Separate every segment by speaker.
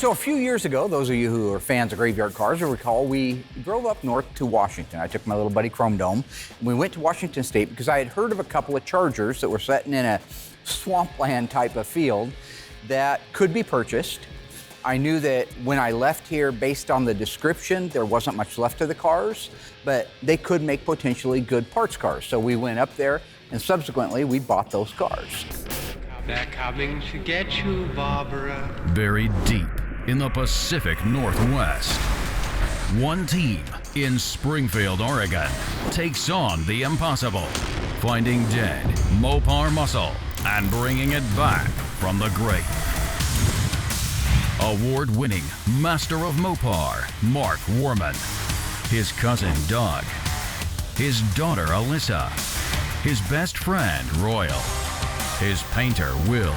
Speaker 1: So a few years ago, those of you who are fans of Graveyard Carz will recall we drove up north to Washington. I took my little buddy Chrome Dome, and we went to Washington State because I had heard of a couple of Chargers that were sitting in a swampland type of field that could be purchased. I knew that when I left here, based on the description, there wasn't much left of the cars, but they could make potentially good parts cars. So we went up there, and subsequently we bought those cars.
Speaker 2: They're coming to get you, Barbara.
Speaker 3: Buried deep in the Pacific Northwest, one team in Springfield, Oregon, takes on the impossible, finding dead Mopar muscle and bringing it back from the grave. Award-winning Master of Mopar, Mark Worman, his cousin Doug, his daughter Alyssa, his best friend Royal, his painter Will,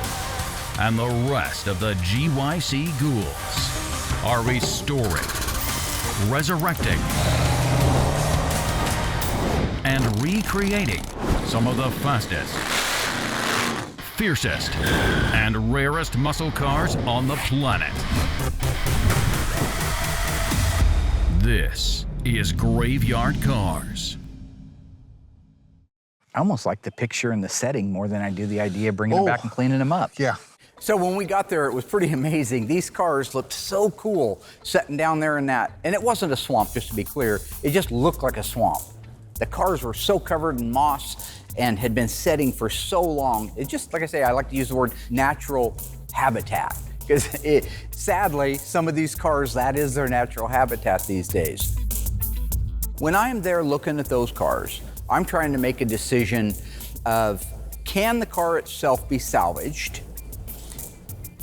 Speaker 3: and the rest of the GYC ghouls are restoring, resurrecting, and recreating some of the fastest, fiercest, and rarest muscle cars on the planet. This is Graveyard Carz.
Speaker 1: I almost like the picture and the setting more than I do the idea of bringing them back and cleaning them up.
Speaker 4: Yeah.
Speaker 1: So when we got there, it was pretty amazing. These cars looked so cool sitting down there in that, and it wasn't a swamp, just to be clear. It just looked like a swamp. The cars were so covered in moss and had been setting for so long. It just, like I say, I like to use the word natural habitat, because sadly, some of these cars, that is their natural habitat these days. When I'm there looking at those cars, I'm trying to make a decision of, can the car itself be salvaged?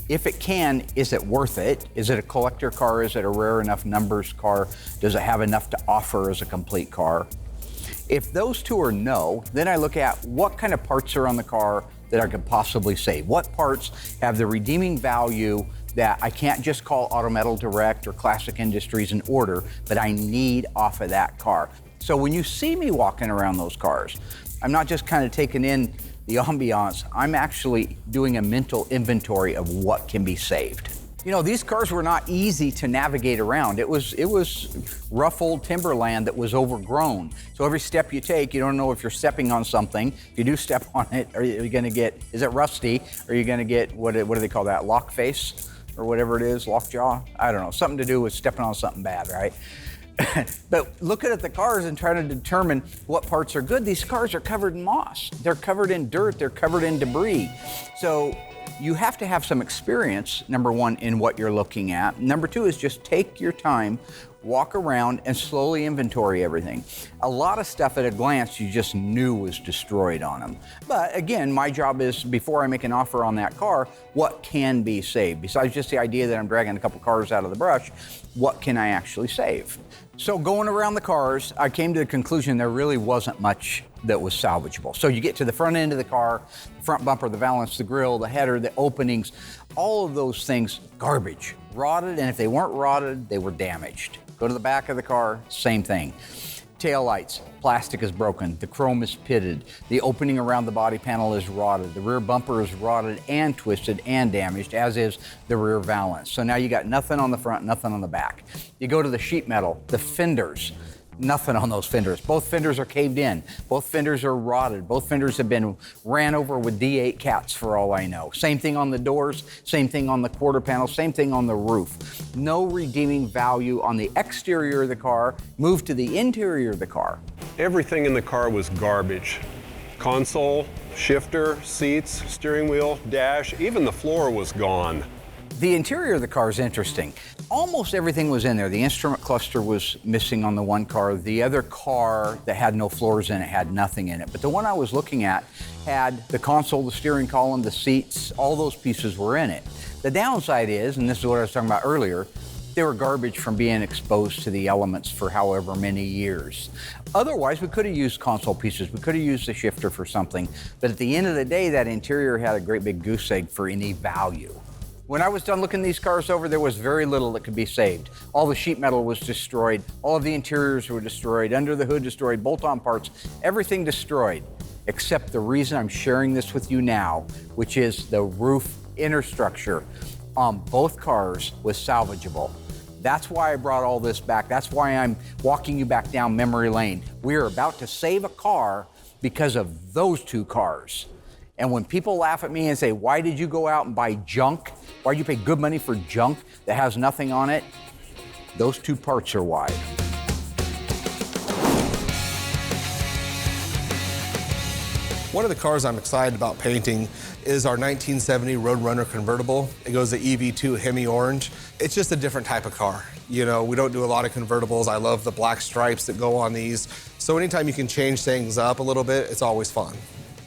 Speaker 1: If it can, is it worth it? Is it a collector car? Is it a rare enough numbers car? Does it have enough to offer as a complete car? If those two are no, then I look at what kind of parts are on the car that I could possibly save. What parts have the redeeming value that I can't just call Auto Metal Direct or Classic Industries and order, but I need off of that car. So when you see me walking around those cars, I'm not just kind of taking in the ambiance, I'm actually doing a mental inventory of what can be saved. You know, these cars were not easy to navigate around. It was rough old timberland that was overgrown. So every step you take, you don't know if you're stepping on something. If you do step on it, are you gonna get, is it rusty? Are you gonna get, what do they call that, lock face? Or whatever it is, lockjaw? I don't know, something to do with stepping on something bad, right? But looking at the cars and trying to determine what parts are good, these cars are covered in moss. They're covered in dirt, they're covered in debris. So you have to have some experience, number one, in what you're looking at. Number two is just take your time, walk around and slowly inventory everything. A lot of stuff at a glance you just knew was destroyed on them. But again, my job is, before I make an offer on that car, what can be saved? Besides just the idea that I'm dragging a couple cars out of the brush, what can I actually save? So going around the cars, I came to the conclusion there really wasn't much that was salvageable. So you get to the front end of the car, the front bumper, the valance, the grille, the header, the openings, all of those things, garbage, rotted, and if they weren't rotted, they were damaged. Go to the back of the car, same thing. Tail lights, plastic is broken, the chrome is pitted, the opening around the body panel is rotted, the rear bumper is rotted and twisted and damaged, as is the rear valance. So now you got nothing on the front, nothing on the back. You go to the sheet metal, the fenders, nothing on those fenders. Both fenders are caved in. Both fenders are rotted. Both fenders have been ran over with D8 cats for all I know. Same thing on the doors, same thing on the quarter panel, same thing on the roof. No redeeming value on the exterior of the car. Move to the interior of the car.
Speaker 5: Everything in the car was garbage. Console, shifter, seats, steering wheel, dash, even the floor was gone.
Speaker 1: The interior of the car is interesting. Almost everything was in there. The instrument cluster was missing on the one car. The other car that had no floors in it had nothing in it. But the one I was looking at had the console, the steering column, the seats, all those pieces were in it. The downside is, and this is what I was talking about earlier, they were garbage from being exposed to the elements for however many years. Otherwise, we could have used console pieces. We could have used the shifter for something. But at the end of the day, that interior had a great big goose egg for any value. When I was done looking these cars over, there was very little that could be saved. All the sheet metal was destroyed. All of the interiors were destroyed. Under the hood destroyed. Bolt-on parts, everything destroyed. Except the reason I'm sharing this with you now, which is the roof inner structure. on both cars was salvageable. That's why I brought all this back. That's why I'm walking you back down memory lane. We are about to save a car because of those two cars. And when people laugh at me and say, why did you go out and buy junk? Why did you pay good money for junk that has nothing on it? Those two parts are why.
Speaker 4: One of the cars I'm excited about painting is our 1970 Roadrunner convertible. It goes to EV2 Hemi Orange. It's just a different type of car. You know, we don't do a lot of convertibles. I love the black stripes that go on these. So anytime you can change things up a little bit, it's always fun.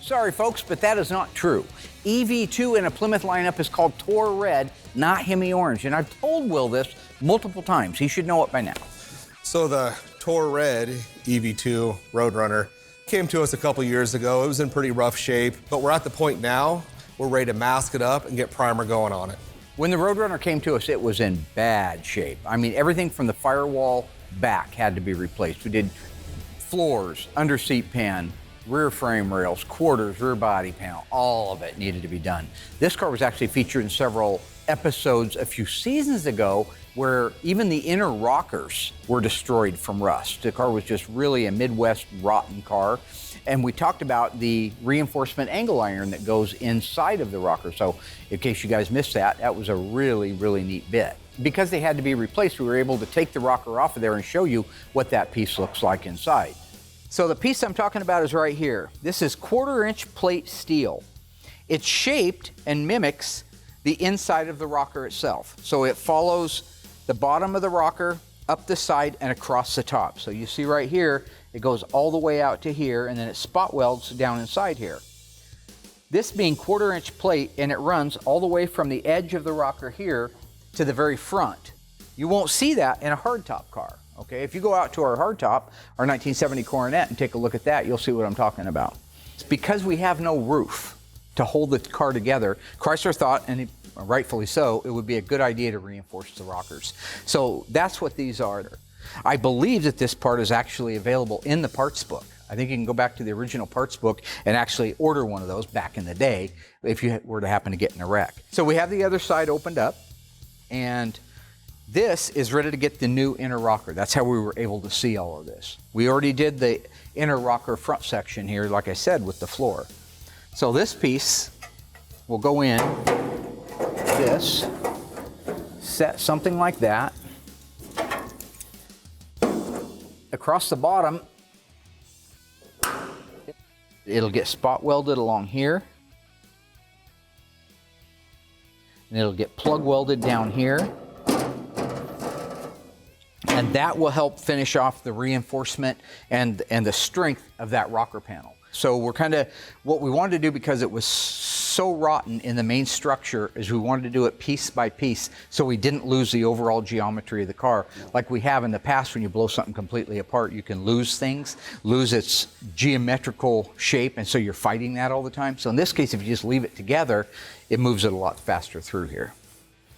Speaker 1: Sorry, folks, but that is not true. EV2 in a Plymouth lineup is called Tour Red, not Hemi Orange. And I've told Will this multiple times. He should know it by now.
Speaker 4: So the Tour Red EV2 Roadrunner came to us a couple years ago. It was in pretty rough shape, but we're at the point now we're ready to mask it up and get primer going on it.
Speaker 1: When the Roadrunner came to us, it was in bad shape. I mean, everything from the firewall back had to be replaced. We did floors, under seat pan, rear frame rails, quarters, rear body panel, all of it needed to be done. This car was actually featured in several episodes a few seasons ago where even the inner rockers were destroyed from rust. The car was just really a Midwest rotten car. And we talked about the reinforcement angle iron that goes inside of the rocker. So in case you guys missed that, that was a really, really neat bit. Because they had to be replaced, we were able to take the rocker off of there and show you what that piece looks like inside. So the piece I'm talking about is right here. This is 1/4-inch plate steel. It's shaped and mimics the inside of the rocker itself. So it follows the bottom of the rocker, up the side, and across the top. So you see right here, it goes all the way out to here, and then it spot welds down inside here. This being 1/4-inch plate, and it runs all the way from the edge of the rocker here to the very front. You won't see that in a hardtop car, okay? If you go out to our hardtop, our 1970 Coronet, and take a look at that, you'll see what I'm talking about. It's because we have no roof to hold the car together. Chrysler thought, and rightfully so, it would be a good idea to reinforce the rockers. So that's what these are. I believe that this part is actually available in the parts book. I think you can go back to the original parts book and actually order one of those back in the day if you were to happen to get in a wreck. So we have the other side opened up, and this is ready to get the new inner rocker. That's how we were able to see all of this. We already did the inner rocker front section here, like I said, with the floor. So this piece will go in this, set something like that. Across the bottom, it'll get spot welded along here. And it'll get plug welded down here. And that will help finish off the reinforcement and the strength of that rocker panel. So we're kind of, what we wanted to do, because it was so rotten in the main structure, is we wanted to do it piece by piece so we didn't lose the overall geometry of the car. Like we have in the past, when you blow something completely apart, you can lose things, lose its geometrical shape, and so you're fighting that all the time. So in this case, if you just leave it together, it moves it a lot faster through here.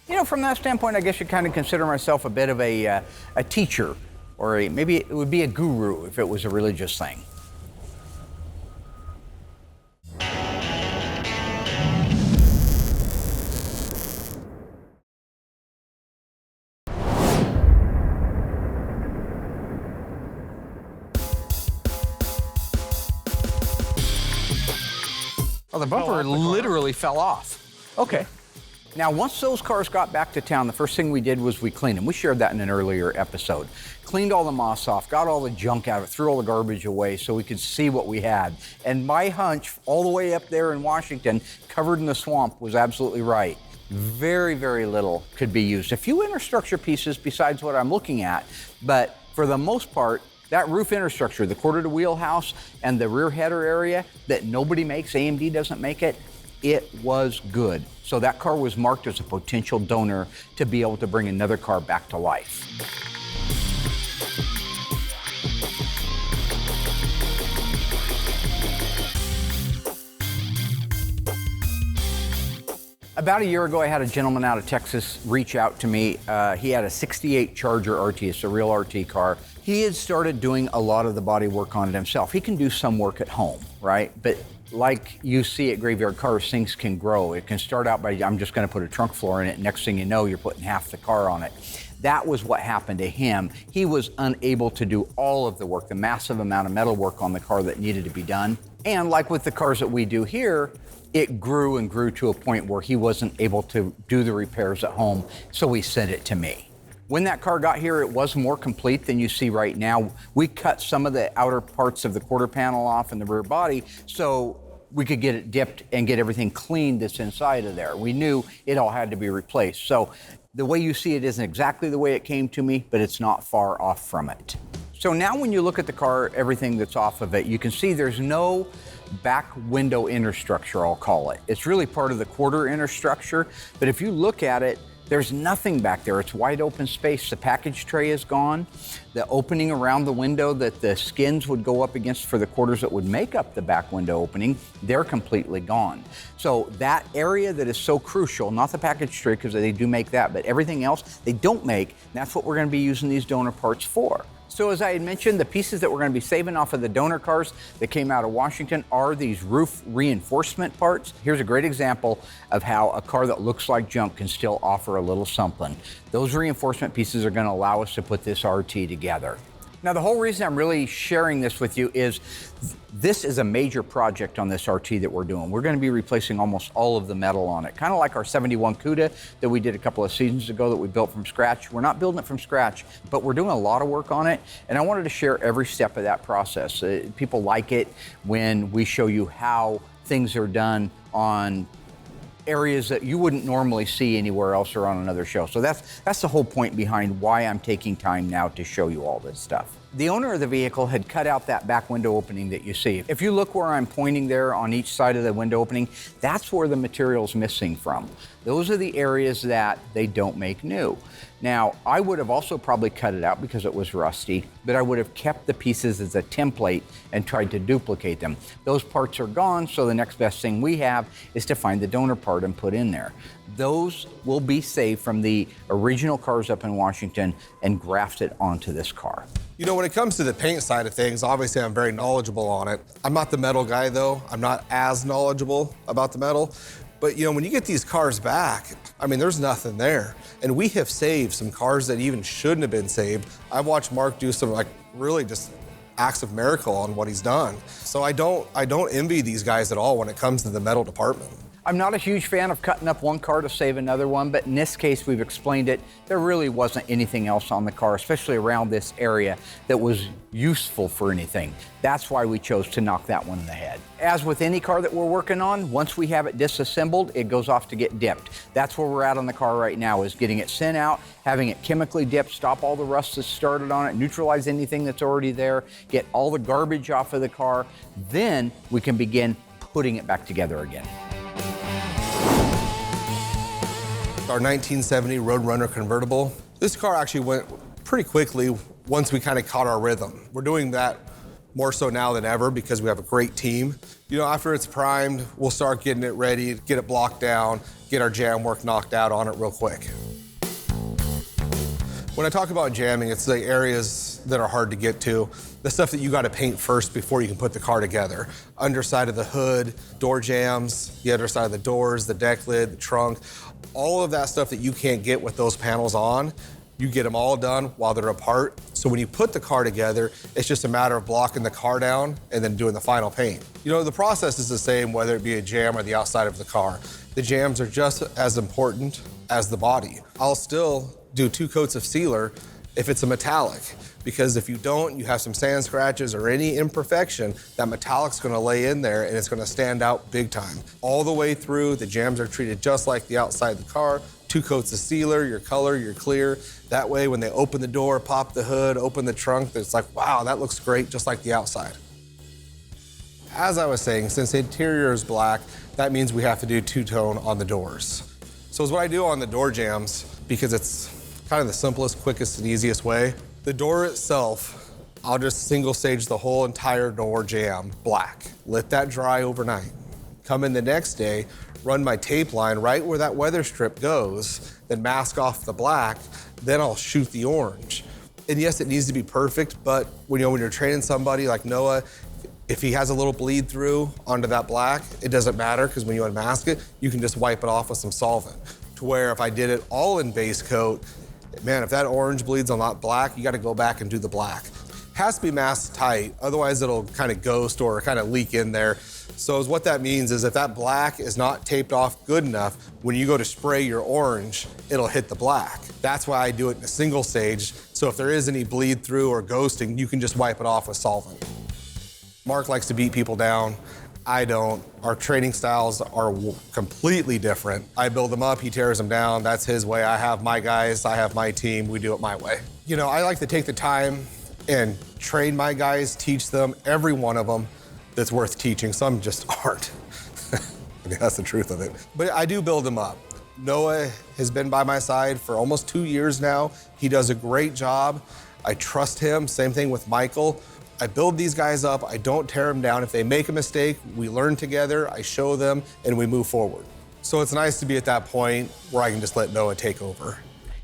Speaker 1: You know, from that standpoint, I guess you kind of consider myself a bit of a teacher, or maybe it would be a guru if it was a religious thing. Oh, the bumper literally fell off. Okay. Now, once those cars got back to town, the first thing we did was we cleaned them. We shared that in an earlier episode. Cleaned all the moss off, got all the junk out of it, threw all the garbage away so we could see what we had. And my hunch, all the way up there in Washington, covered in the swamp, was absolutely right. Very, very little could be used. A few interstructure pieces besides what I'm looking at, but for the most part, that roof interstructure, the quarter to wheelhouse and the rear header area that nobody makes, AMD doesn't make it, it was good. So that car was marked as a potential donor to be able to bring another car back to life. About a year ago, I had a gentleman out of Texas reach out to me. He had a 68 Charger RT, it's a real RT car. He had started doing a lot of the body work on it himself. He can do some work at home, right? But like you see at graveyard cars, things can grow. It can start out by, I'm just going to put a trunk floor in it. Next thing you know, you're putting half the car on it. That was what happened to him. He was unable to do all of the work, the massive amount of metal work on the car that needed to be done. And like with the cars that we do here, it grew and grew to a point where he wasn't able to do the repairs at home, so he sent it to me. When that car got here, it was more complete than you see right now. We cut some of the outer parts of the quarter panel off and the rear body so we could get it dipped and get everything cleaned that's inside of there. We knew it all had to be replaced. So the way you see it isn't exactly the way it came to me, but it's not far off from it. So now when you look at the car, everything that's off of it, you can see there's no back window inner structure, I'll call it. It's really part of the quarter inner structure, but if you look at it, there's nothing back there. It's wide open space. The package tray is gone. The opening around the window that the skins would go up against for the quarters that would make up the back window opening, they're completely gone. So that area that is so crucial, not the package tray because they do make that, but everything else they don't make, that's what we're going to be using these donor parts for. So as I had mentioned, the pieces that we're going to be saving off of the donor cars that came out of Washington are these roof reinforcement parts. Here's a great example of how a car that looks like junk can still offer a little something. Those reinforcement pieces are going to allow us to put this RT together. Now, the whole reason I'm really sharing this with you is this is a major project on this RT that we're doing. We're going to be replacing almost all of the metal on it, kind of like our 71 Cuda that we did a couple of seasons ago that we built from scratch. We're not building it from scratch, but we're doing a lot of work on it, and I wanted to share every step of that process. People like it when we show you how things are done on areas that you wouldn't normally see anywhere else or on another show. So that's the whole point behind why I'm taking time now to show you all this stuff. The owner of the vehicle had cut out that back window opening that you see. If you look where I'm pointing there on each side of the window opening, that's where the material's missing from. Those are the areas that they don't make new. Now, I would have also probably cut it out because it was rusty, but I would have kept the pieces as a template and tried to duplicate them. Those parts are gone, so the next best thing we have is to find the donor part and put in there. Those will be saved from the original cars up in Washington and grafted onto this car.
Speaker 4: You know, when it comes to the paint side of things, obviously I'm very knowledgeable on it. I'm not the metal guy though. I'm not as knowledgeable about the metal. But you know, when you get these cars back, I mean, there's nothing there. And we have saved some cars that even shouldn't have been saved. I've watched Mark do some really just acts of miracle on what he's done. So I don't envy these guys at all when it comes to the metal department.
Speaker 1: I'm not a huge fan of cutting up one car to save another one, but in this case, we've explained it. There really wasn't anything else on the car, especially around this area, that was useful for anything. That's why we chose to knock that one in the head. As with any car that we're working on, once we have it disassembled, it goes off to get dipped. That's where we're at on the car right now, is getting it sent out, having it chemically dipped, stop all the rust that's started on it, neutralize anything that's already there, get all the garbage off of the car. Then we can begin putting it back together again.
Speaker 4: Our 1970 Roadrunner convertible. This car actually went pretty quickly once we kind of caught our rhythm. We're doing that more so now than ever because we have a great team. You know, after it's primed, we'll start getting it ready, get it blocked down, get our jam work knocked out on it real quick. When I talk about jamming, it's the areas that are hard to get to, the stuff that you got to paint first before you can put the car together. Underside of the hood, door jams, the underside of the doors, the deck lid, the trunk, all of that stuff that you can't get with those panels on, you get them all done while they're apart. So when you put the car together, it's just a matter of blocking the car down and then doing the final paint. You know, the process is the same whether it be a jam or the outside of the car. The jams are just as important as the body. I'll still do 2 coats of sealer if it's a metallic, because if you don't, you have some sand scratches or any imperfection, that metallic's gonna lay in there and it's gonna stand out big time. All the way through, the jams are treated just like the outside of the car. 2 coats of sealer, your color, your clear. That way, when they open the door, pop the hood, open the trunk, it's like, wow, that looks great, just like the outside. As I was saying, since the interior is black, that means we have to do two-tone on the doors. So what I do on the door jams, because it's kind of the simplest, quickest, and easiest way, the door itself, I'll just single stage the whole entire door jam black. Let that dry overnight. Come in the next day, run my tape line right where that weather strip goes, then mask off the black, then I'll shoot the orange. And yes, it needs to be perfect, but when you're training somebody like Noah, If he has a little bleed through onto that black, it doesn't matter because when you unmask it, you can just wipe it off with some solvent. To where if I did it all in base coat, man, if that orange bleeds on that black, you got to go back and do the black. Has to be masked tight, otherwise it'll kind of ghost or kind of leak in there. So what that means is if that black is not taped off good enough, when you go to spray your orange, it'll hit the black. That's why I do it in a single stage. So if there is any bleed through or ghosting, you can just wipe it off with solvent. Mark likes to beat people down. I don't. Our training styles are completely different. I build them up, he tears them down. That's his way. I have my guys, I have my team, we do it my way. You know, I like to take the time and train my guys, teach them, every one of them that's worth teaching. Some just aren't. I mean, that's the truth of it. But I do build them up. Noah has been by my side for almost 2 years now. He does a great job. I trust him. Same thing with Michael. I build these guys up. I don't tear them down. If they make a mistake, we learn together, I show them, and we move forward. So it's nice to be at that point where I can just let Noah take over.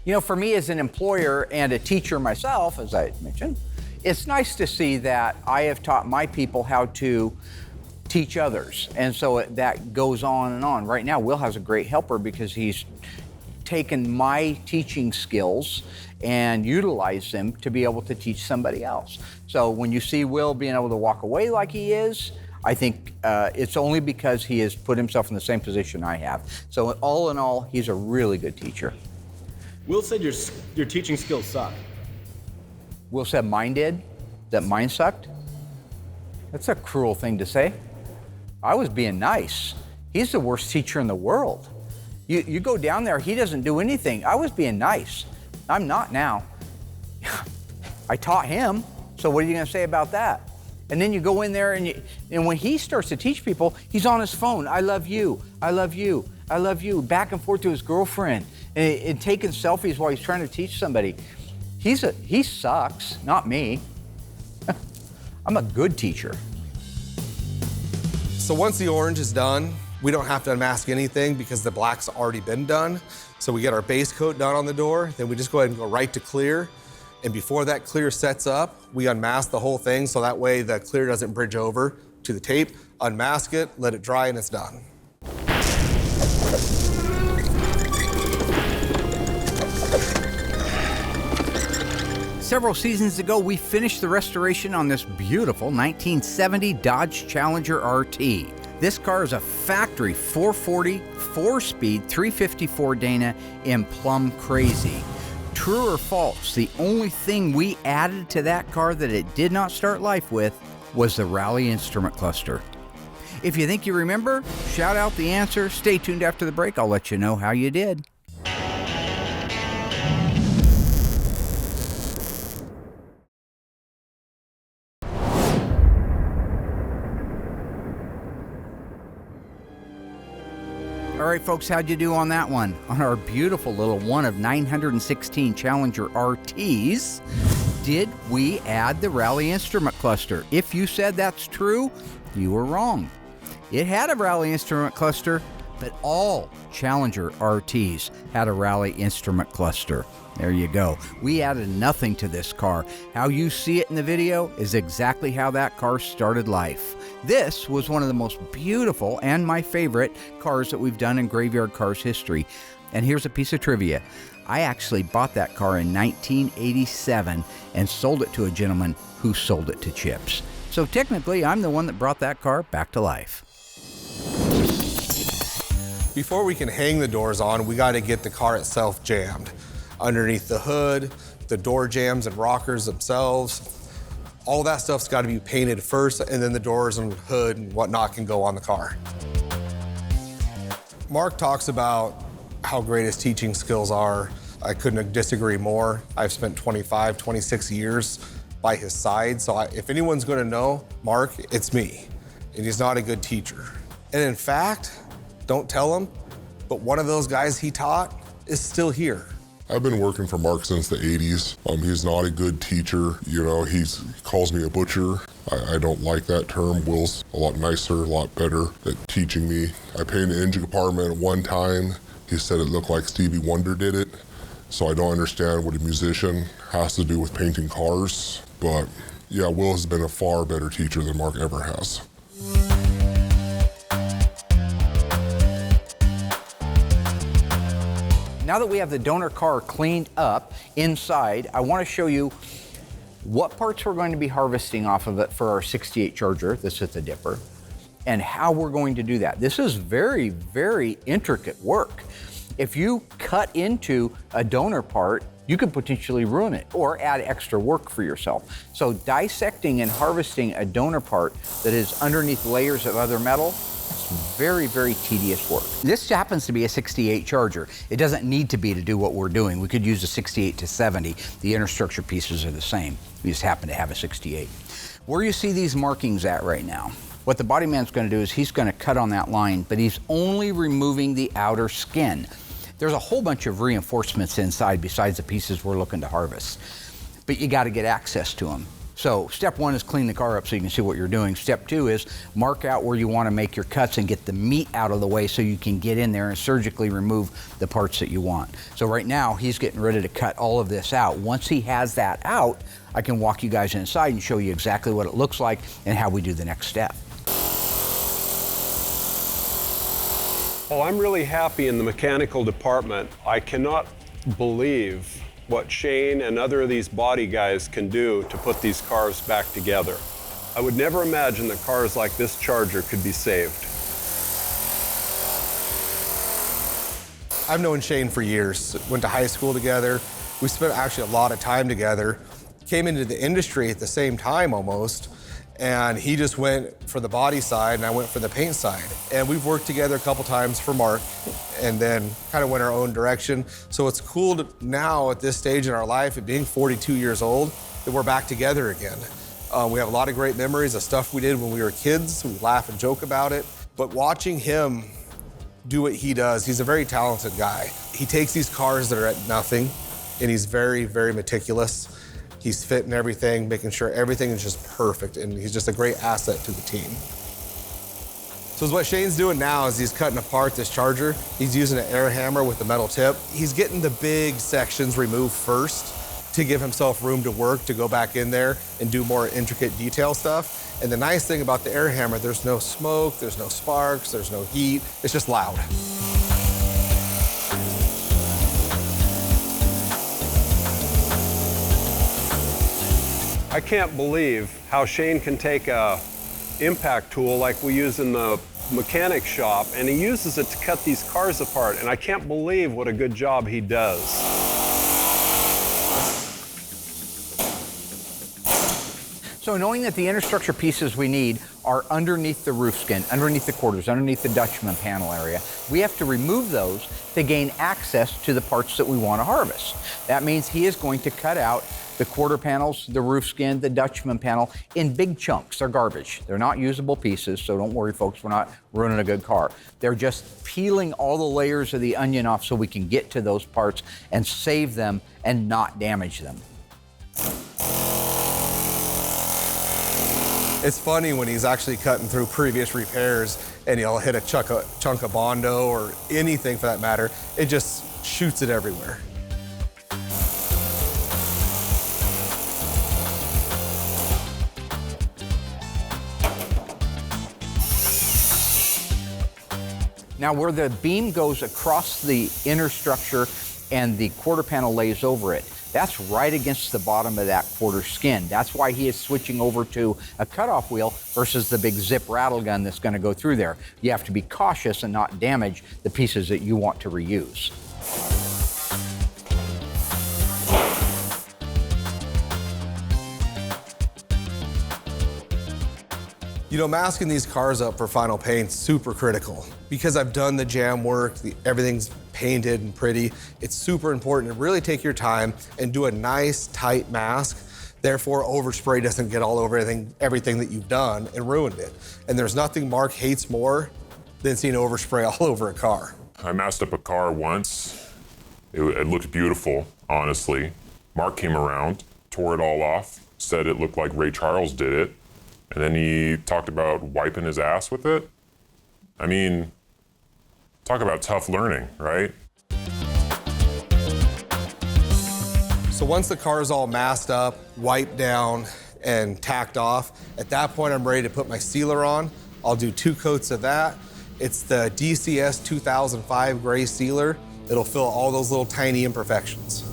Speaker 1: You know, for me as an employer and a teacher myself, as I mentioned, it's nice to see that I have taught my people how to teach others. And so that goes on and on. Right now, Will has a great helper because he's taken my teaching skills and utilized them to be able to teach somebody else. So when you see Will being able to walk away like he is, I think it's only because he has put himself in the same position I have. So all in all, he's a really good teacher.
Speaker 6: Will said your teaching skills suck.
Speaker 1: Will said mine did? That mine sucked? That's a cruel thing to say. I was being nice. He's the worst teacher in the world. You go down there, he doesn't do anything. I was being nice. I'm not now. I taught him, so what are you gonna say about that? And then you go in there and when he starts to teach people, he's on his phone. I love you, I love you, I love you, back and forth to his girlfriend and taking selfies while he's trying to teach somebody. He sucks, not me. I'm a good teacher.
Speaker 4: So once the orange is done, we don't have to unmask anything because the black's already been done. So we get our base coat done on the door, then we just go ahead and go right to clear. And before that clear sets up, we unmask the whole thing so that way the clear doesn't bridge over to the tape. Unmask it, let it dry, and it's done.
Speaker 1: Several seasons ago, we finished the restoration on this beautiful 1970 Dodge Challenger RT. This car is a factory 440, 4-speed, 354 Dana in plum crazy. True or false, the only thing we added to that car that it did not start life with was the Rally instrument cluster. If you think you remember, shout out the answer. Stay tuned after the break. I'll let you know how you did. All right, folks, how'd you do on that one? On our beautiful little one of 916 Challenger RTs, did we add the Rally instrument cluster? If you said that's true, you were wrong. It had a Rally instrument cluster, but all Challenger RTs had a Rally instrument cluster. There you go. We added nothing to this car. How you see it in the video is exactly how that car started life. This was one of the most beautiful and my favorite cars that we've done in Graveyard Cars history. And here's a piece of trivia. I actually bought that car in 1987 and sold it to a gentleman who sold it to Chips. So technically, I'm the one that brought that car back to life.
Speaker 4: Before we can hang the doors on, we got to get the car itself jammed. Underneath the hood, the door jambs and rockers themselves, all that stuff's got to be painted first, and then the doors and hood and whatnot can go on the car. Mark talks about how great his teaching skills are. I couldn't disagree more. I've spent 25, 26 years by his side, so if anyone's going to know Mark, it's me, and he's not a good teacher. And in fact, don't tell him, but one of those guys he taught is still here.
Speaker 7: I've been working for Mark since the 80s. He's not a good teacher. You know, he calls me a butcher. I don't like that term. Will's a lot nicer, a lot better at teaching me. I painted the engine compartment one time. He said it looked like Stevie Wonder did it. So I don't understand what a musician has to do with painting cars. But Yeah, Will has been a far better teacher than Mark ever has.
Speaker 1: Now that we have the donor car cleaned up inside, I want to show you what parts we're going to be harvesting off of it for our 68 Charger that's at the dipper, and how we're going to do that. This is very, very intricate work. If you cut into a donor part, you could potentially ruin it or add extra work for yourself. So dissecting and harvesting a donor part that is underneath layers of other metal, that's very, very tedious work. This happens to be a 68 Charger. It doesn't need to be to do what we're doing. We could use a 68 to 70. The inner structure pieces are the same. We just happen to have a 68. Where you see these markings at right now, what the body man's gonna do is he's gonna cut on that line, but he's only removing the outer skin. There's a whole bunch of reinforcements inside besides the pieces we're looking to harvest, but you gotta get access to them. So step one is clean the car up so you can see what you're doing. Step two is mark out where you wanna make your cuts and get the meat out of the way so you can get in there and surgically remove the parts that you want. So right now, he's getting ready to cut all of this out. Once he has that out, I can walk you guys inside and show you exactly what it looks like and how we do the next step.
Speaker 5: Well, I'm really happy in the mechanical department. I cannot believe what Shane and other of these body guys can do to put these cars back together. I would never imagine that cars like this Charger could be saved.
Speaker 4: I've known Shane for years, went to high school together. We spent actually a lot of time together. Came into the industry at the same time almost, and he just went for the body side and I went for the paint side. And we've worked together a couple times for Mark and then kind of went our own direction. So it's cool to now at this stage in our life, at being 42 years old, that we're back together again. We have a lot of great memories of stuff we did when we were kids. We laugh and joke about it. But watching him do what he does, he's a very talented guy. He takes these cars that are at nothing and he's very, very meticulous. He's fitting everything, making sure everything is just perfect, and he's just a great asset to the team. So what Shane's doing now is he's cutting apart this Charger. He's using an air hammer with the metal tip. He's getting the big sections removed first to give himself room to work, to go back in there and do more intricate detail stuff. And the nice thing about the air hammer, there's no smoke, there's no sparks, there's no heat. It's just loud.
Speaker 5: I can't believe how Shane can take a impact tool like we use in the mechanic shop, and he uses it to cut these cars apart, and I can't believe what a good job he does.
Speaker 1: So knowing that the inner structure pieces we need are underneath the roof skin, underneath the quarters, underneath the Dutchman panel area, we have to remove those to gain access to the parts that we want to harvest. That means he is going to cut out the quarter panels, the roof skin, the Dutchman panel in big chunks. They're garbage. They're not usable pieces, so don't worry, folks, we're not ruining a good car. They're just peeling all the layers of the onion off so we can get to those parts and save them and not damage them.
Speaker 4: It's funny when he's actually cutting through previous repairs and he'll hit a chunk of Bondo or anything for that matter. It just shoots it everywhere.
Speaker 1: Now where the beam goes across the inner structure and the quarter panel lays over it, that's right against the bottom of that quarter skin. That's why he is switching over to a cutoff wheel versus the big zip rattle gun that's going to go through there. You have to be cautious and not damage the pieces that you want to reuse.
Speaker 4: You know, masking these cars up for final paint's super critical. Because I've done the jam work, everything's painted and pretty, it's super important to really take your time and do a nice, tight mask. Therefore, overspray doesn't get all over everything that you've done and ruined it. And there's nothing Mark hates more than seeing overspray all over a car.
Speaker 8: I masked up a car once. It looked beautiful, honestly. Mark came around, tore it all off, said it looked like Ray Charles did it. And then he talked about wiping his ass with it. I mean, talk about tough learning, right?
Speaker 4: So once the car is all masked up, wiped down, and tacked off. At that point, I'm ready to put my sealer on. I'll do 2 coats of that. It's the DCS 2005 gray sealer. It'll fill all those little tiny imperfections.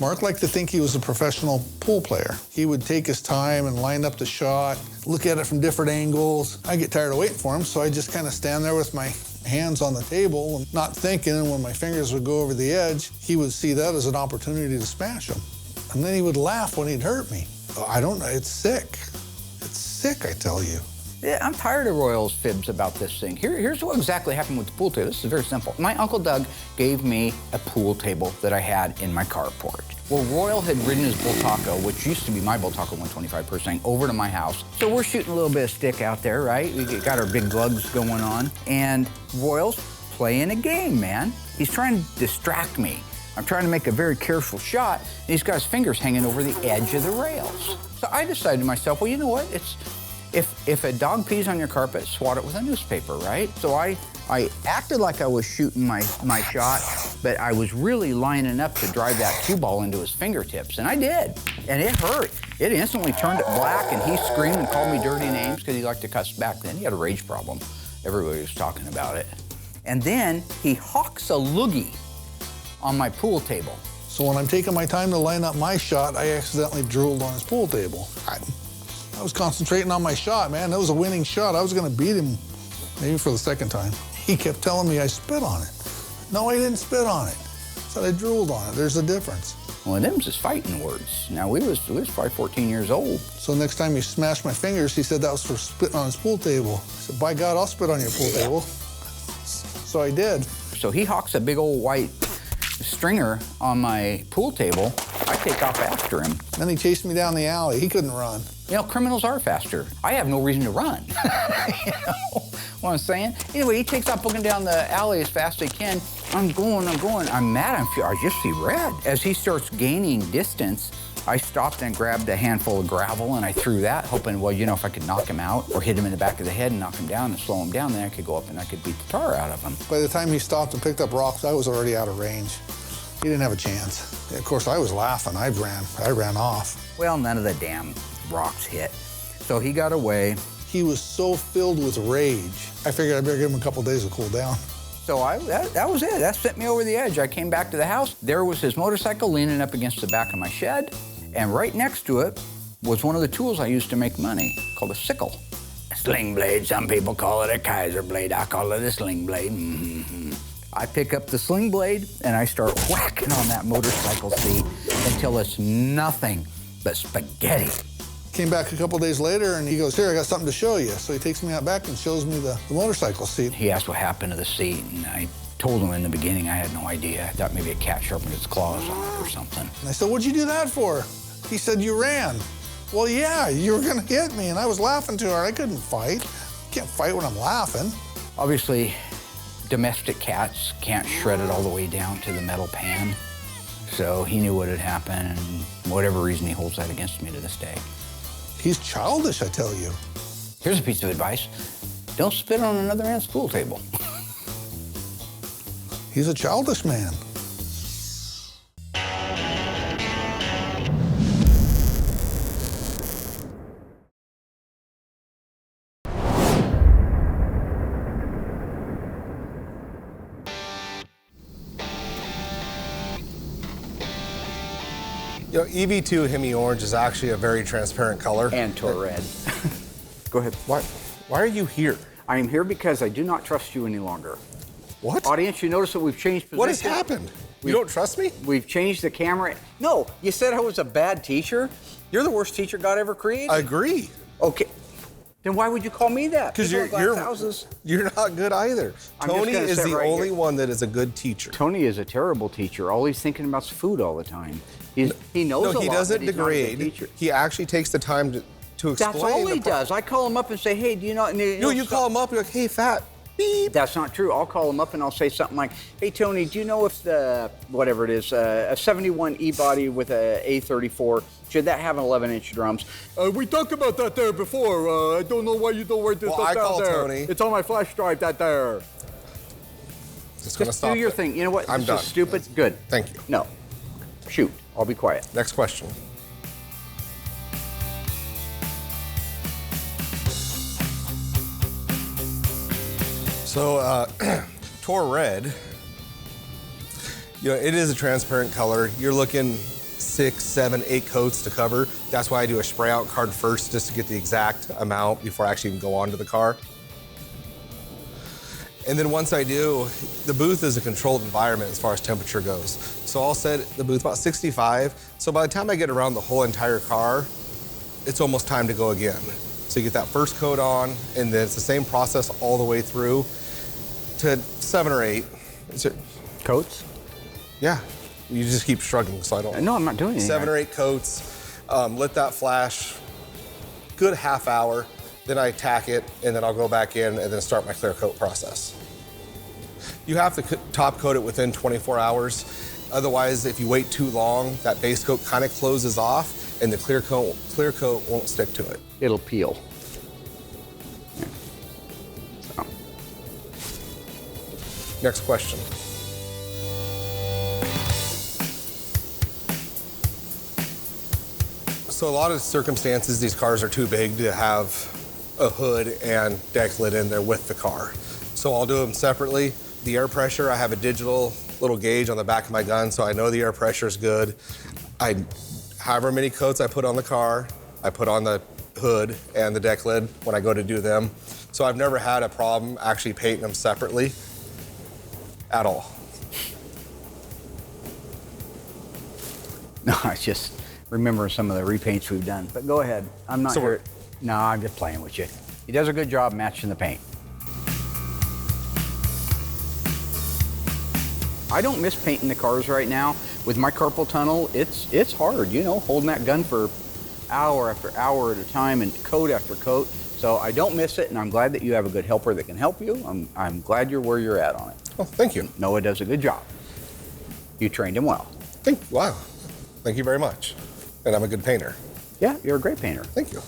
Speaker 9: Mark liked to think he was a professional pool player. He would take his time and line up the shot, look at it from different angles. I get tired of waiting for him, so I just kind of stand there with my hands on the table and not thinking, and when my fingers would go over the edge, he would see that as an opportunity to smash him. And then he would laugh when he'd hurt me. I don't know, it's sick. It's sick, I tell you.
Speaker 1: Yeah, I'm tired of Royal's fibs about this thing. Here's what exactly happened with the pool table. This is very simple. My Uncle Doug gave me a pool table that I had in my carport. Well, Royal had ridden his Bull Taco, which used to be my Bull Taco 125%, over to my house. So we're shooting a little bit of stick out there, right? We got our big lugs going on. And Royal's playing a game, man. He's trying to distract me. I'm trying to make a very careful shot, and he's got his fingers hanging over the edge of the rails. So I decided to myself, well, you know what? If a dog pees on your carpet, swat it with a newspaper, right? So I acted like I was shooting my shot, but I was really lining up to drive that cue ball into his fingertips, and I did, and it hurt. It instantly turned it black, and he screamed and called me dirty names because he liked to cuss back then. He had a rage problem. Everybody was talking about it. And then he hawks a loogie on my pool table.
Speaker 9: So when I'm taking my time to line up my shot, I accidentally drooled on his pool table. I was concentrating on my shot, man. That was a winning shot. I was gonna beat him, maybe for the second time. He kept telling me I spit on it. No, I didn't spit on it. I said I drooled on it. There's a difference.
Speaker 1: Well, them's just fighting words. Now, we was probably 14 years old.
Speaker 9: So next time he smashed my fingers, he said that was for spitting on his pool table. I said, by God, I'll spit on your pool table. So I did.
Speaker 1: So he hawks a big old white stringer on my pool table. I take off after him.
Speaker 9: Then he chased me down the alley. He couldn't run.
Speaker 1: You know, criminals are faster. I have no reason to run. You know what I'm saying? Anyway, he takes off looking down the alley as fast as he can. I'm going. I'm mad. I just see red. As he starts gaining distance, I stopped and grabbed a handful of gravel and I threw that, hoping, well, you know, if I could knock him out or hit him in the back of the head and knock him down and slow him down, then I could go up and I could beat the tar out of him.
Speaker 9: By the time he stopped and picked up rocks, I was already out of range. He didn't have a chance. Of course, I was laughing. I ran off.
Speaker 1: Well, none of the damn rocks hit. So he got away.
Speaker 9: He was so filled with rage. I figured I better give him a couple days to cool down.
Speaker 1: So that was it. That sent me over the edge. I came back to the house. There was his motorcycle leaning up against the back of my shed. And right next to it was one of the tools I used to make money, called a sickle. A sling blade, some people call it a Kaiser blade. I call it a sling blade. Mm-hmm. I pick up the sling blade and I start whacking on that motorcycle seat until it's nothing but spaghetti.
Speaker 9: Came back a couple days later and he goes, here, I got something to show you. So he takes me out back and shows me the motorcycle seat.
Speaker 1: He asked what happened to the seat, and I told him in the beginning I had no idea. I thought maybe a cat sharpened its claws on it or something.
Speaker 9: And I said, what'd you do that for? He said, you ran. Well, yeah, you were gonna hit me, and I was laughing too hard. I couldn't fight. Can't fight when I'm laughing.
Speaker 1: Obviously, domestic cats can't shred it all the way down to the metal pan. So he knew what had happened, and for whatever reason, he holds that against me to this day.
Speaker 9: He's childish, I tell you.
Speaker 1: Here's a piece of advice. Don't spit on another man's pool table.
Speaker 9: He's a childish man.
Speaker 4: You know, EV2 Hemi Orange is actually a very transparent color.
Speaker 1: And Tor Red. Go ahead.
Speaker 4: Why are you here?
Speaker 1: I am here because I do not trust you any longer.
Speaker 4: What?
Speaker 1: Audience, you notice that we've changed positions.
Speaker 4: What has happened? You don't trust me?
Speaker 1: We've changed the camera. No, you said I was a bad teacher. You're the worst teacher God ever created.
Speaker 4: I agree.
Speaker 1: Okay. Then why would you call me that?
Speaker 4: Because you're not good either. Tony is the only one that is a good teacher.
Speaker 1: Tony is a terrible teacher. All he's thinking about is food all the time. He knows a lot,
Speaker 4: he doesn't
Speaker 1: but he's not a good
Speaker 4: degrade.
Speaker 1: teacher.
Speaker 4: He actually takes the time to explain.
Speaker 1: That's all he does. I call him up and say, hey, do you know?
Speaker 4: No, you call him up, you're like, hey, fat, beep.
Speaker 1: That's not true. I'll call him up and I'll say something like, hey, Tony, do you know if the, whatever it is, a 71 E-body with a A34, should that have an 11-inch drums? We talked about that there before. I don't know why you don't write this
Speaker 4: I call Tony.
Speaker 1: It's on my flash drive, that there.
Speaker 4: Just
Speaker 1: do your thing. You know what?
Speaker 4: I'm
Speaker 1: this
Speaker 4: done.
Speaker 1: is stupid. Good.
Speaker 4: Thank you.
Speaker 1: No. Shoot. I'll be quiet.
Speaker 4: Next question. So, Tour Red, you know, it is a transparent color. You're looking 6, 7, 8 coats to cover. That's why I do a spray out card first, just to get the exact amount before I actually even go onto the car. And then once I do, the booth is a controlled environment as far as temperature goes. So I'll set the booth about 65. So by the time I get around the whole entire car, it's almost time to go again. So you get that first coat on, and then it's the same process all the way through to 7 or 8.
Speaker 1: Coats?
Speaker 4: Yeah. You just keep shrugging, so I don't.
Speaker 1: No, I'm not doing anything.
Speaker 4: 7 or 8 coats. Let that flash. Good half hour. Then I tack it, and then I'll go back in and then start my clear coat process. You have to top coat it within 24 hours. Otherwise, if you wait too long, that base coat kind of closes off, and the clear coat won't stick to it.
Speaker 1: It'll peel. So.
Speaker 4: Next question. So a lot of circumstances, these cars are too big to have a hood and deck lid in there with the car. So I'll do them separately. The air pressure, I have a digital little gauge on the back of my gun, so I know the air pressure is good. However many coats I put on the car, I put on the hood and the deck lid when I go to do them. So I've never had a problem actually painting them separately at all.
Speaker 1: No, I just remember some of the repaints we've done. But go ahead. I'm not here. No, I'm just playing with you. He does a good job matching the paint. I don't miss painting the cars right now. With my carpal tunnel, it's hard, you know, holding that gun for hour after hour at a time and coat after coat. So I don't miss it, and I'm glad that you have a good helper that can help you. I'm glad you're where you're at on it.
Speaker 4: Oh, thank you.
Speaker 1: Noah does a good job. You trained him well.
Speaker 4: Wow. Thank you very much. And I'm a good painter.
Speaker 1: Yeah, you're a great painter.
Speaker 4: Thank you.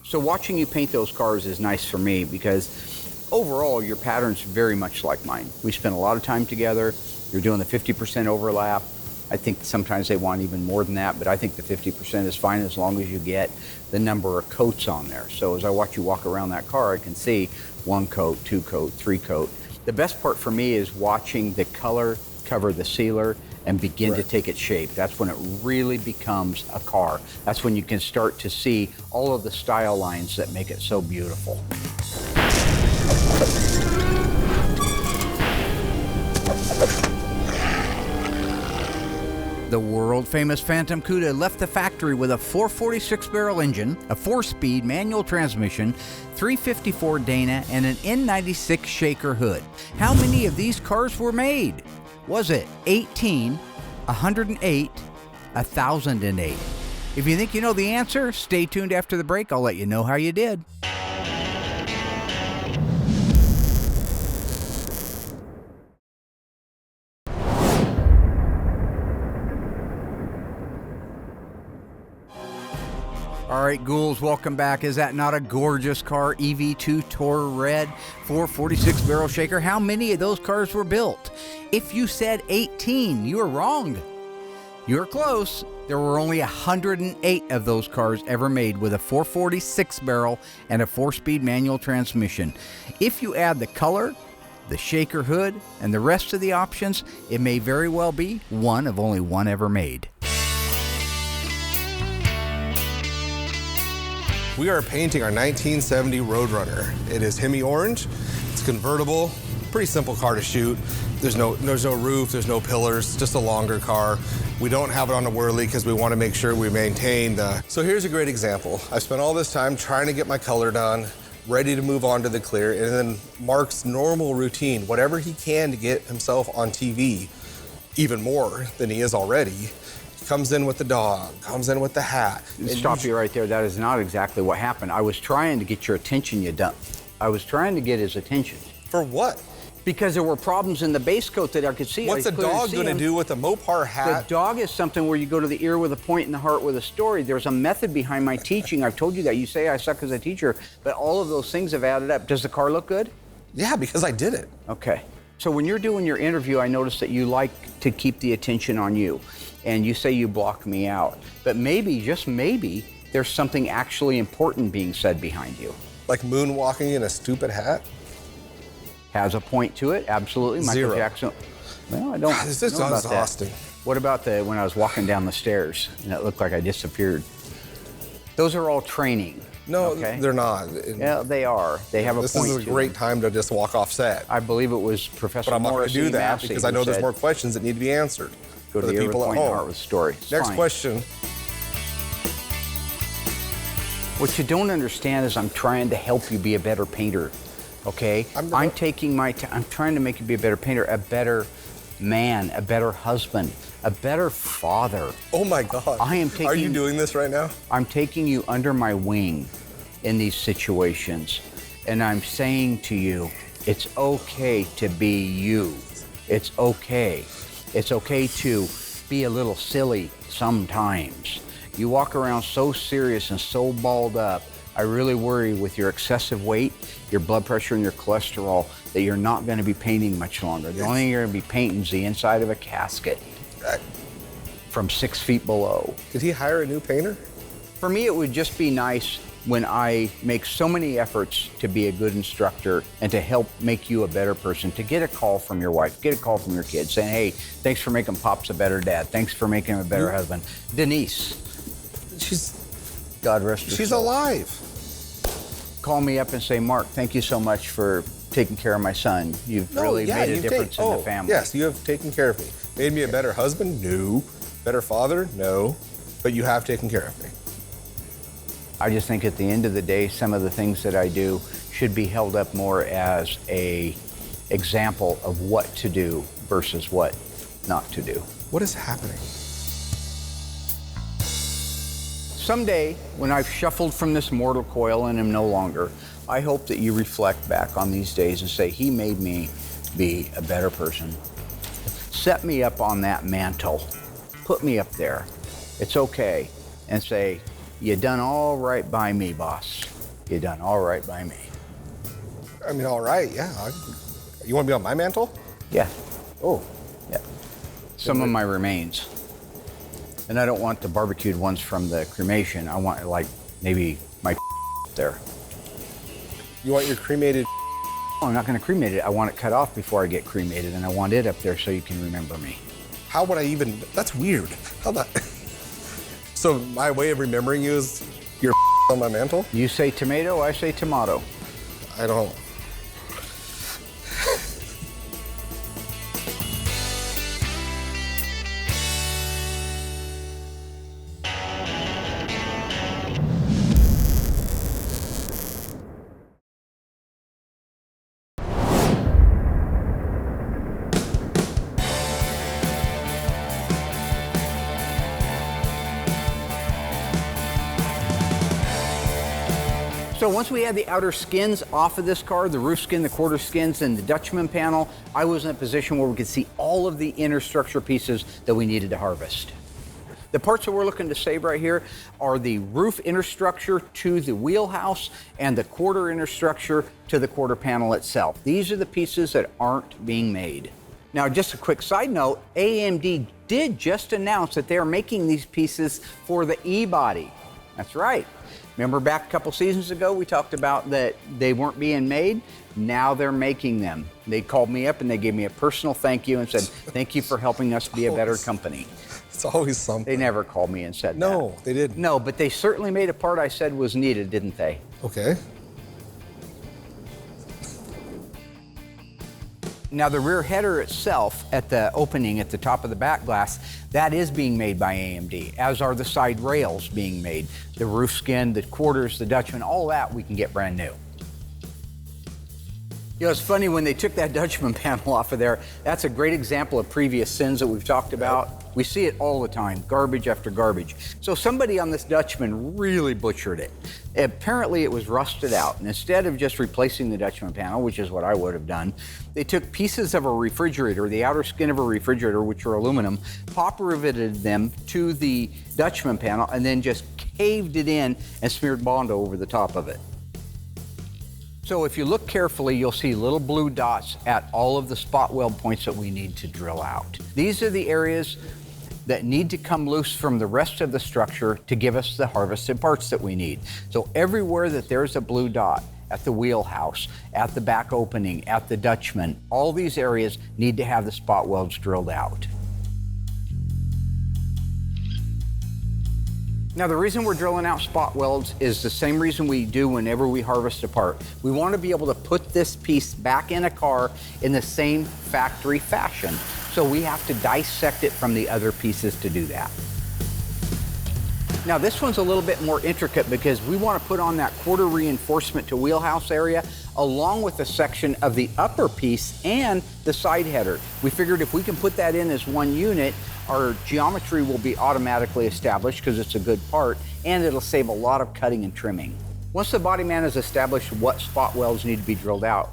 Speaker 1: So watching you paint those cars is nice for me because overall your pattern's very much like mine. We spend a lot of time together. You're doing the 50% overlap. I think sometimes they want even more than that, but I think the 50% is fine as long as you get the number of coats on there. So as I watch you walk around that car, I can see 1 coat, 2 coat, 3 coat. The best part for me is watching the color cover the sealer and begin to take its shape. That's when it really becomes a car. That's when you can start to see all of the style lines that make it so beautiful. The world-famous Phantom Cuda left the factory with a 446 barrel engine, a 4-speed manual transmission, 354 Dana, and an N96 shaker hood. How many of these cars were made? Was it 18, 108, 1,008? If you think you know the answer, stay tuned after the break. I'll let you know how you did. All right, ghouls, welcome back. Is that not a gorgeous car? EV2 Tour Red, 446 barrel shaker. How many of those cars were built? If you said 18, you were wrong. You were close. There were only 108 of those cars ever made with a 446 barrel and a 4-speed manual transmission. If you add the color, the shaker hood, and the rest of the options, it may very well be one of only one ever made.
Speaker 4: We are painting our 1970 Roadrunner. It is Hemi orange. It's convertible, pretty simple car to shoot. There's no roof, there's no pillars, just a longer car. We don't have it on a whirly because we want to make sure we maintain the... So here's a great example. I spent all this time trying to get my color done, ready to move on to the clear, and then Mark's normal routine, whatever he can to get himself on TV, even more than he is already, Comes in with the dog, comes in with the hat.
Speaker 1: Stop you right there. That is not exactly what happened. I was trying to get your attention, you dump. I was trying to get his attention.
Speaker 4: For what?
Speaker 1: Because there were problems in the base coat that I could see.
Speaker 4: What's a dog going to do with a Mopar hat?
Speaker 1: The dog is something where you go to the ear with a point and the heart with a story. There's a method behind my teaching. I've told you that. You say I suck as a teacher, but all of those things have added up. Does the car look good?
Speaker 4: Yeah, because I did it.
Speaker 1: Okay. So when you're doing your interview, I noticed that you like to keep the attention on you. And you say you block me out. But maybe, just maybe, there's something actually important being said behind you.
Speaker 4: Like moonwalking in a stupid hat?
Speaker 1: Has a point to it, absolutely.
Speaker 4: Zero.
Speaker 1: Michael Jackson. Well, I don't know
Speaker 4: This is
Speaker 1: about
Speaker 4: exhausting.
Speaker 1: that. What about when I was walking down the stairs and it looked like I disappeared? Those are all training.
Speaker 4: No,
Speaker 1: okay?
Speaker 4: they're not.
Speaker 1: Yeah, they are. They have a point to
Speaker 4: This is a great
Speaker 1: them.
Speaker 4: time to just walk off set.
Speaker 1: I believe it was Professor
Speaker 4: But I'm not going to
Speaker 1: Morrissey
Speaker 4: do that
Speaker 1: Massey
Speaker 4: because I know
Speaker 1: who
Speaker 4: there's
Speaker 1: said,
Speaker 4: more questions that need to be answered
Speaker 1: Go
Speaker 4: for
Speaker 1: to
Speaker 4: the
Speaker 1: the ear
Speaker 4: people
Speaker 1: with
Speaker 4: at
Speaker 1: point and
Speaker 4: home.
Speaker 1: heart with story. It's
Speaker 4: Next
Speaker 1: fine.
Speaker 4: question.
Speaker 1: What you don't understand is I'm trying to help you be a better painter, okay? I'm taking my time. I'm trying to make you be a better painter, a better man, a better husband, a better father.
Speaker 4: Oh my God.
Speaker 1: I am taking.
Speaker 4: Are you doing this right now?
Speaker 1: I'm taking you under my wing in these situations, and I'm saying to you, it's okay to be you. It's okay. It's okay to be a little silly sometimes. You walk around so serious and so balled up. I really worry with your excessive weight, your blood pressure, and your cholesterol that you're not going to be painting much longer. The only thing you're going to be painting is the inside of a casket from 6 feet below.
Speaker 4: Did he hire a new painter?
Speaker 1: For me, it would just be nice when I make so many efforts to be a good instructor and to help make you a better person, to get a call from your wife, get a call from your kids saying, hey, thanks for making Pops a better dad. Thanks for making him a better husband. Denise. God rest her
Speaker 4: She's
Speaker 1: soul.
Speaker 4: alive.
Speaker 1: Call me up and say, Mark, thank you so much for taking care of my son. You've really made a difference in the family.
Speaker 4: Yes, you have taken care of me. Made me a better husband? No. Better father? No. But you have taken care of me.
Speaker 1: I just think at the end of the day, some of the things that I do should be held up more as a example of what to do versus what not to do.
Speaker 4: What is happening?
Speaker 1: Someday, when I've shuffled from this mortal coil and am no longer, I hope that you reflect back on these days and say, he made me be a better person. Set me up on that mantle. Put me up there. It's okay. And say, you done all right by me, boss. You done all right by me.
Speaker 4: I mean, all right, yeah. You want to be on my mantle?
Speaker 1: Yeah. Oh, yeah. Some of my remains. And I don't want the barbecued ones from the cremation. I want, like, maybe my up there.
Speaker 4: You want your cremated?
Speaker 1: Oh, I'm not going to cremate it. I want it cut off before I get cremated, and I want it up there so you can remember me.
Speaker 4: How would I even? That's weird. How that? So my way of remembering you is your on my mantle?
Speaker 1: You say tomato, I say tomato.
Speaker 4: I don't.
Speaker 1: So once we had the outer skins off of this car, the roof skin, the quarter skins, and the Dutchman panel, I was in a position where we could see all of the inner structure pieces that we needed to harvest. The parts that we're looking to save right here are the roof inner structure to the wheelhouse and the quarter inner structure to the quarter panel itself. These are the pieces that aren't being made. Now, just a quick side note, AMD did just announce that they are making these pieces for the E-body. That's right. Remember back a couple seasons ago, we talked about that they weren't being made? Now they're making them. They called me up and they gave me a personal thank you and said, thank you for helping us be a better company.
Speaker 4: It's always something.
Speaker 1: They never called me and said that.
Speaker 4: No, they didn't.
Speaker 1: No, but they certainly made a part I said was needed, didn't they?
Speaker 4: Okay.
Speaker 1: Now the rear header itself at the opening at the top of the back glass, that is being made by AMD, as are the side rails being made. The roof skin, the quarters, the Dutchman, all that we can get brand new. You know, it's funny when they took that Dutchman panel off of there, that's a great example of previous sins that we've talked about. We see it all the time, garbage after garbage. So somebody on this Dutchman really butchered it. Apparently it was rusted out, and instead of just replacing the Dutchman panel, which is what I would have done, they took pieces of a refrigerator, the outer skin of a refrigerator, which are aluminum, pop riveted them to the Dutchman panel, and then just caved it in and smeared Bondo over the top of it. So if you look carefully, you'll see little blue dots at all of the spot weld points that we need to drill out. These are the areas that need to come loose from the rest of the structure to give us the harvested parts that we need. So everywhere that there's a blue dot, at the wheelhouse, at the back opening, at the Dutchman, all these areas need to have the spot welds drilled out. Now, the reason we're drilling out spot welds is the same reason we do whenever we harvest a part. We want to be able to put this piece back in a car in the same factory fashion. So we have to dissect it from the other pieces to do that. Now, this one's a little bit more intricate because we want to put on that quarter reinforcement to wheelhouse area along with a section of the upper piece and the side header. We figured if we can put that in as one unit, our geometry will be automatically established because it's a good part, and it'll save a lot of cutting and trimming. Once the body man has established what spot welds need to be drilled out,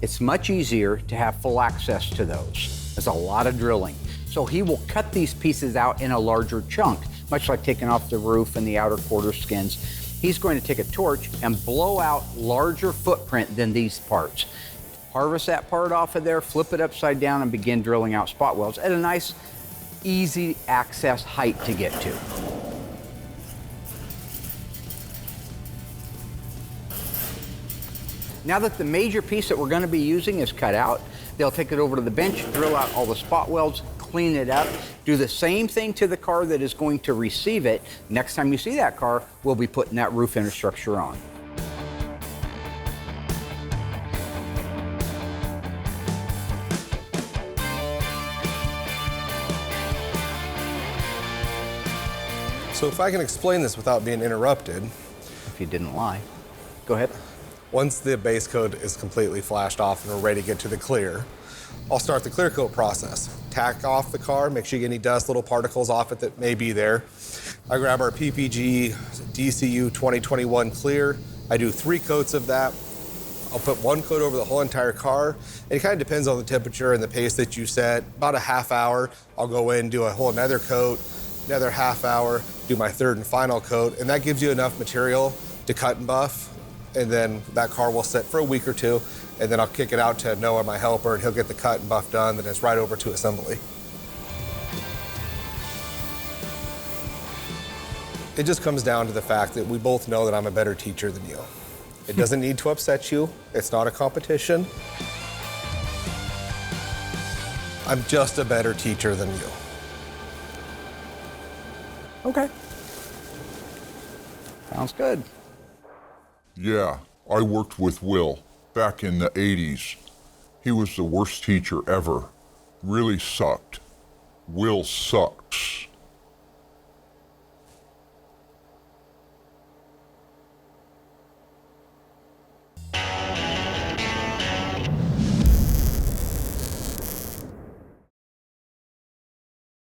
Speaker 1: it's much easier to have full access to those. There's a lot of drilling. So he will cut these pieces out in a larger chunk, much like taking off the roof and the outer quarter skins. He's going to take a torch and blow out larger footprint than these parts. Harvest that part off of there, flip it upside down, and begin drilling out spot welds at a nice, easy access height to get to. Now that the major piece that we're going to be using is cut out, they'll take it over to the bench, drill out all the spot welds, clean it up, do the same thing to the car that is going to receive it. Next time you see that car, we'll be putting that roof infrastructure on.
Speaker 4: So if I can explain this without being interrupted.
Speaker 1: If you didn't lie. Go ahead.
Speaker 4: Once the base coat is completely flashed off and we're ready to get to the clear, I'll start the clear coat process. Tack off the car, make sure you get any dust, little particles off it that may be there. I grab our PPG DCU 2021 clear. I do 3 coats of that. I'll put 1 coat over the whole entire car. It kind of depends on the temperature and the pace that you set. About a half hour, I'll go in, do a whole another coat, another half hour, do my 3rd and final coat, and that gives you enough material to cut and buff. And then that car will sit for a week or 2, and then I'll kick it out to Noah, my helper, and he'll get the cut and buff done, then it's right over to assembly. It just comes down to the fact that we both know that I'm a better teacher than you. It doesn't need to upset you. It's not a competition. I'm just a better teacher than you.
Speaker 1: Okay. Sounds good.
Speaker 10: Yeah, I worked with Will back in the 80s. He was the worst teacher ever. Really sucked. Will sucks.